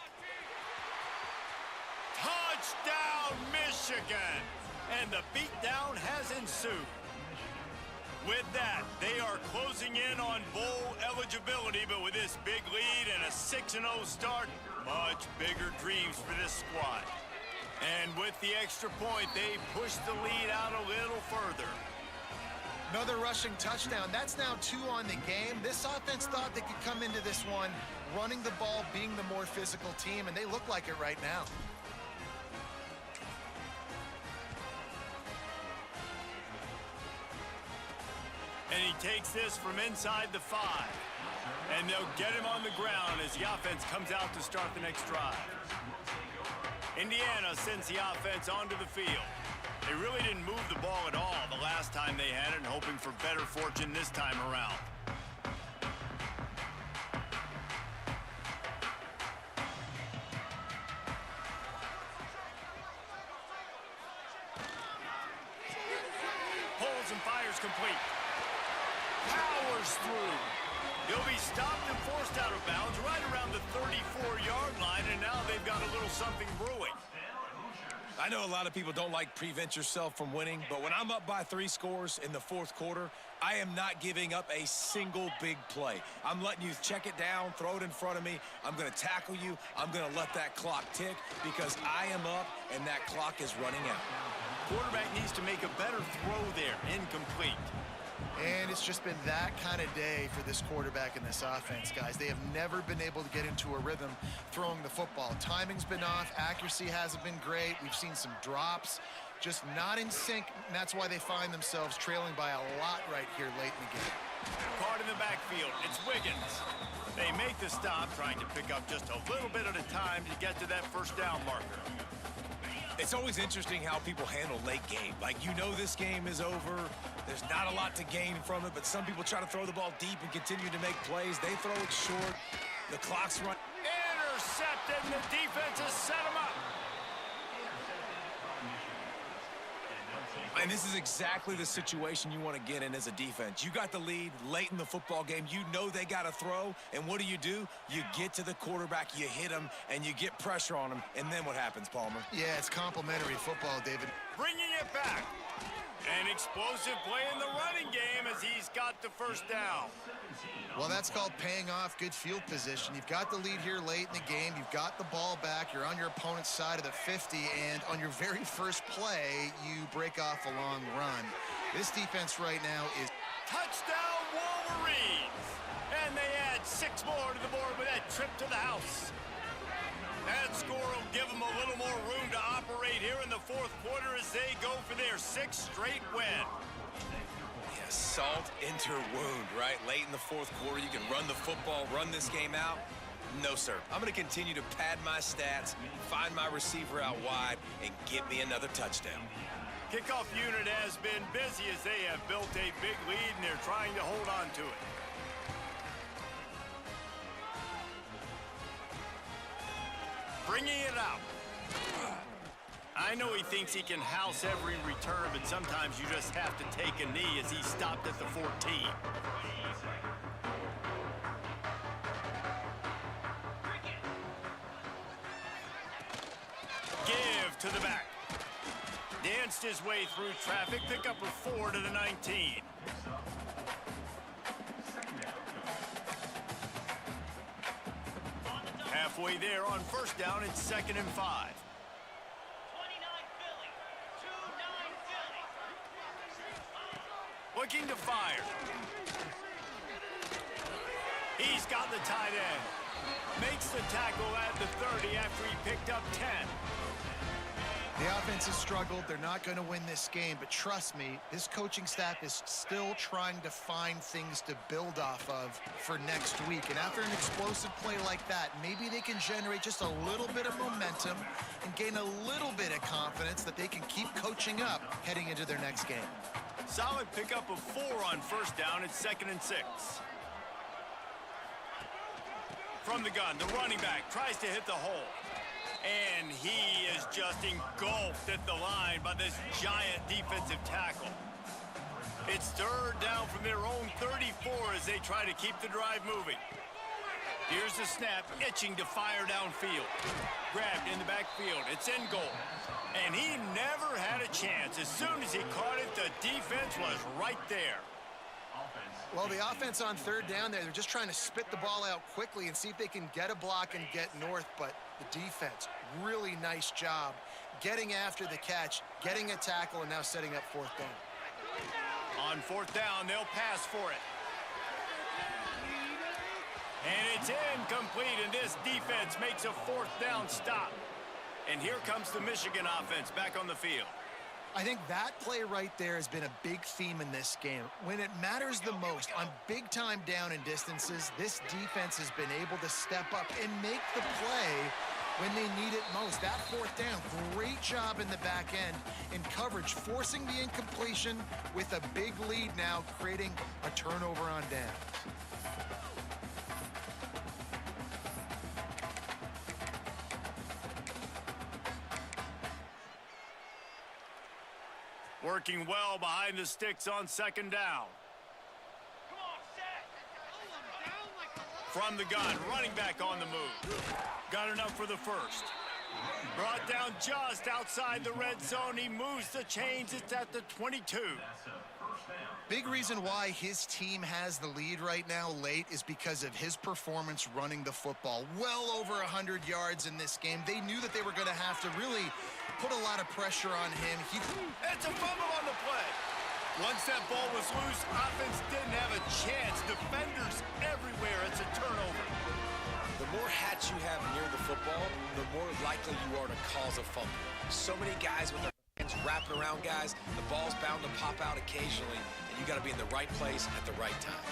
Touchdown, Michigan! And the beatdown has ensued. With that, they are closing in on bowl eligibility, but with this big lead and a 6-0 start, much bigger dreams for this squad. And with the extra point, they push the lead out a little further. Another rushing touchdown. That's now 2 on the game. This offense thought they could come into this one running the ball, being the more physical team, and they look like it right now. And he takes this from inside the 5. And they'll get him on the ground as the offense comes out to start the next drive. Indiana sends the offense onto the field. They really didn't move the ball at all the last time they had it, and hoping for better fortune this time around. Pulls and fires complete. Powers through. He'll be stopped and forced out of bounds right around the 34-yard line, and now they've got a little something brewing. I know a lot of people don't like prevent yourself from winning, but when I'm up by 3 scores in the 4th quarter, I am not giving up a single big play. I'm letting you check it down, throw it in front of me. I'm going to tackle you. I'm going to let that clock tick because I am up and that clock is running out. Quarterback needs to make a better throw there. Incomplete. And it's just been that kind of day for this quarterback and this offense, guys. They have never been able to get into a rhythm throwing the football. Timing's been off. Accuracy hasn't been great. We've seen some drops, just not in sync, and that's why they find themselves trailing by a lot right here late in the game. Caught in the backfield. It's Wiggins. They make the stop, trying to pick up just a little bit at a time to get to that 1st down marker. It's always interesting how people handle late game. Like, you know this game is over. There's not a lot to gain from it, but some people try to throw the ball deep and continue to make plays. They throw it short. The clock's run. Intercepted, and the defense has set him up. And this is exactly the situation you want to get in as a defense. You got the lead late in the football game. You know they got to throw. And what do? You get to the quarterback, you hit him, and you get pressure on him. And then what happens, Palmer? Yeah, it's complimentary football, David. Bringing it back. An explosive play in the running game as he's got the first down. Well, that's called paying off good field position. You've got the lead here late in the game. You've got the ball back. You're on your opponent's side of the 50, and on your very first play, you break off a long run. This defense right now is... Touchdown, Wolverines! And they add 6 more to the board with that trip to the house. That score will give them a little more room to operate here in the fourth quarter as they go for their 6th straight win. Yeah, salt into her wound, right? Late in the fourth quarter, you can run the football, run this game out. No, sir. I'm going to continue to pad my stats, find my receiver out wide, and get me another touchdown. Kickoff unit has been busy as they have built a big lead, and they're trying to hold on to it. Bringing it out. I know he thinks he can house every return, but sometimes you just have to take a knee as he stopped at the 14. Give to the back. Danced his way through traffic, pick up a 4 to the 19. Halfway there on first down, it's 2nd and 5. Looking to fire. He's got the tight end. Makes the tackle at the 30 after he picked up 10. The offense has struggled. They're not going to win this game, but trust me, this coaching staff is still trying to find things to build off of for next week. And after an explosive play like that, maybe they can generate just a little bit of momentum and gain a little bit of confidence that they can keep coaching up heading into their next game. Solid pickup of 4 on first down. It's 2nd and 6. From the gun, the running back tries to hit the hole. And he is just engulfed at the line by this giant defensive tackle. It's 3rd down from their own 34 as they try to keep the drive moving. Here's the snap, itching to fire downfield. Grabbed in the backfield. It's in goal. And he never had a chance. As soon as he caught it, the defense was right there. Well, the offense on 3rd down there, they're just trying to spit the ball out quickly and see if they can get a block and get north. But the defense, really nice job getting after the catch, getting a tackle, and now setting up 4th down. On 4th down, they'll pass for it. And it's incomplete, and this defense makes a 4th down stop. And here comes the Michigan offense back on the field. I think that play right there has been a big theme in this game. When it matters the most, on big-time down and distances, this defense has been able to step up and make the play when they need it most. That 4th down, great job in the back end in coverage, forcing the incompletion with a big lead now, creating a turnover on downs. Working well behind the sticks on 2nd down. From the gun, running back on the move. Got enough for the first. Brought down just outside the red zone. He moves the chains. It's at the 22. Big reason why his team has the lead right now late is because of his performance running the football. Well over 100 yards in this game. They knew that they were going to have to really put a lot of pressure on him. It's a fumble on the play. Once that ball was loose, offense didn't have a chance. Defenders everywhere. It's a turnover. The more hats you have near the football, the more likely you are to cause a fumble. So many guys with their hands wrapping around guys, the ball's bound to pop out occasionally, and you got to be in the right place at the right time.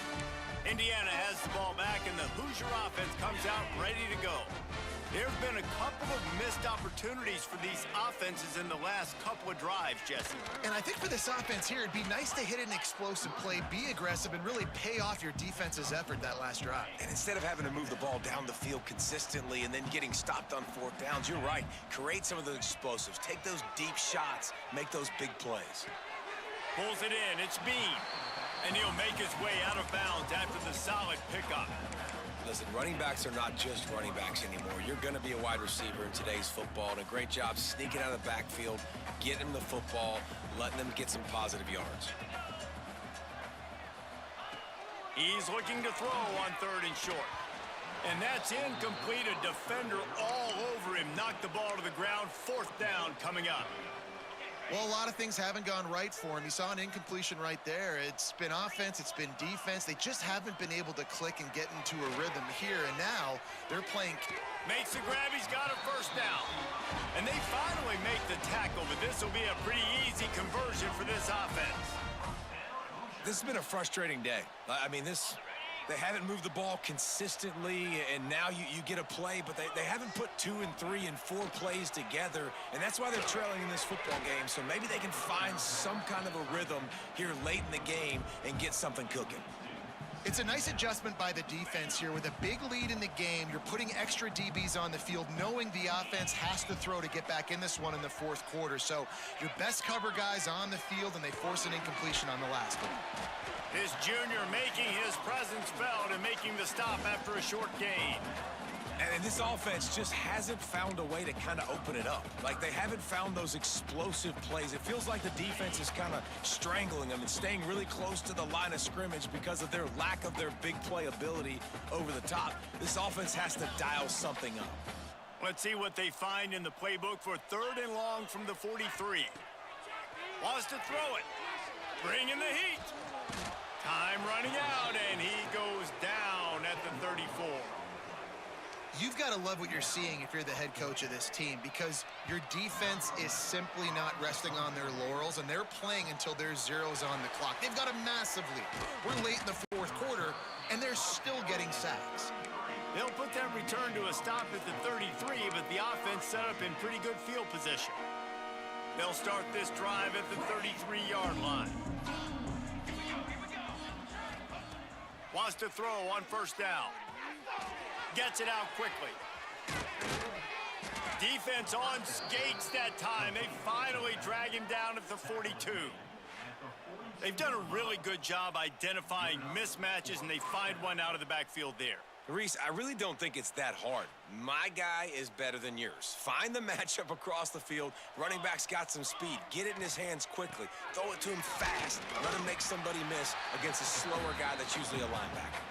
Indiana has the ball back, and the Hoosier offense comes out ready to go. There have been a couple of missed opportunities for these offenses in the last couple of drives, Jesse. And I think for this offense here, it'd be nice to hit an explosive play, be aggressive, and really pay off your defense's effort that last drive. And instead of having to move the ball down the field consistently and then getting stopped on fourth downs, you're right. Create some of those explosives. Take those deep shots. Make those big plays. Pulls it in. It's Bean. And he'll make his way out of bounds after the solid pickup. Listen, running backs are not just running backs anymore. You're going to be a wide receiver in today's football, and a great job sneaking out of the backfield, getting them the football, letting them get some positive yards. He's looking to throw on 3rd and short. And that's incomplete. A defender all over him. Knocked the ball to the ground. 4th down coming up. Well, a lot of things haven't gone right for him. You saw an incompletion right there. It's been offense, it's been defense. They just haven't been able to click and get into a rhythm here. And now they're playing. Makes the grab. He's got a 1st down. And they finally make the tackle, but this will be a pretty easy conversion for this offense. This has been a frustrating day. I mean, they haven't moved the ball consistently, and now you get a play, but they haven't put 2 and 3 and 4 plays together, and that's why they're trailing in this football game. So maybe they can find some kind of a rhythm here late in the game and get something cooking. It's a nice adjustment by the defense here. With a big lead in the game, you're putting extra DBs on the field, knowing the offense has to throw to get back in this one in the 4th quarter. So your best cover guys on the field, and they force an incompletion on the last one. This junior making his presence felt and making the stop after a short gain. And this offense just hasn't found a way to kind of open it up. Like, they haven't found those explosive plays. It feels like the defense is kind of strangling them and staying really close to the line of scrimmage because of their lack of their big play ability over the top. This offense has to dial something up. Let's see what they find in the playbook for 3rd and long from the 43. Wants to throw it. Bring in the heat. Time running out, and he goes down at the 34. You've got to love what you're seeing if you're the head coach of this team, because your defense is simply not resting on their laurels, and they're playing until there's zeros on the clock. They've got a massive lead. We're late in the 4th quarter, and they're still getting sacks. They'll put that return to a stop at the 33, but the offense set up in pretty good field position. They'll start this drive at the 33-yard line. Wants to throw on 1st down. Gets it out quickly. Defense on skates that time. They finally drag him down at the 42. They've done a really good job identifying mismatches, and they find one out of the backfield there. Reese, I really don't think it's that hard. My guy is better than yours. Find the matchup across the field. Running back's got some speed. Get it in his hands quickly. Throw it to him fast. Let him make somebody miss against a slower guy that's usually a linebacker.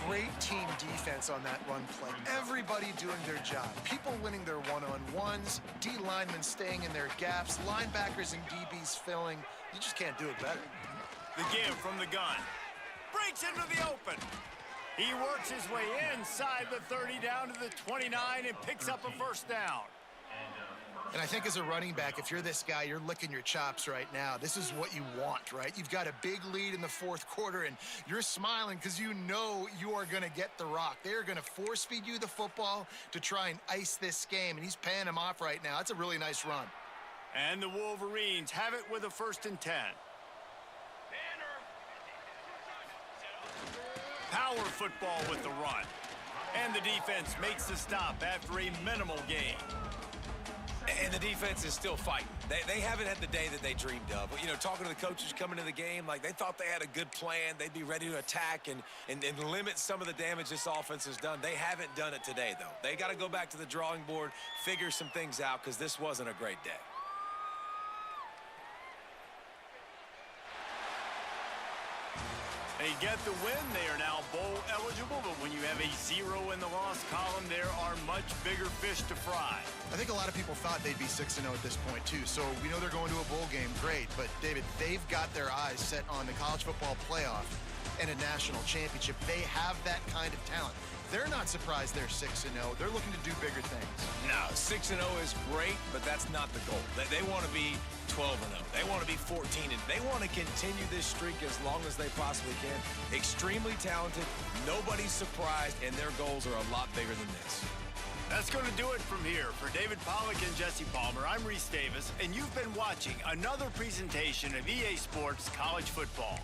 Great team defense on that run play. Everybody doing their job. People winning their one-on-ones, D linemen staying in their gaps, linebackers and DBs filling. You just can't do it better. The give from the gun. Breaks into the open. He works his way inside the 30 down to the 29 and picks up a 1st down. And I think as a running back, if you're this guy, you're licking your chops right now. This is what you want, right? You've got a big lead in the 4th quarter, and you're smiling because you know you are going to get the rock. They're going to force feed you the football to try and ice this game, and he's paying him off right now. That's a really nice run. And the Wolverines have it with a 1st and 10. Power football with the run. And the defense makes the stop after a minimal gain. And the defense is still fighting. They haven't had the day that they dreamed of. You know, talking to the coaches coming to the game, like they thought they had a good plan. They'd be ready to attack and limit some of the damage this offense has done. They haven't done it today, though. They got to go back to the drawing board, figure some things out, because this wasn't a great day. They get the win. They are now bowl eligible, but when you have a 0 in the loss column, there are much bigger fish to fry. I think a lot of people thought they'd be 6-0 at this point, too. So we know they're going to a bowl game. Great. But, David, they've got their eyes set on the college football playoff and a national championship. They have that kind of talent. They're not surprised they're 6-0. They're looking to do bigger things. No, 6-0 is great, but that's not the goal. They want to be 12-0. They want to be 14-0. They want to continue this streak as long as they possibly can. Extremely talented. Nobody's surprised, and their goals are a lot bigger than this. That's going to do it from here. For David Pollack and Jesse Palmer, I'm Reese Davis, and you've been watching another presentation of EA Sports College Football.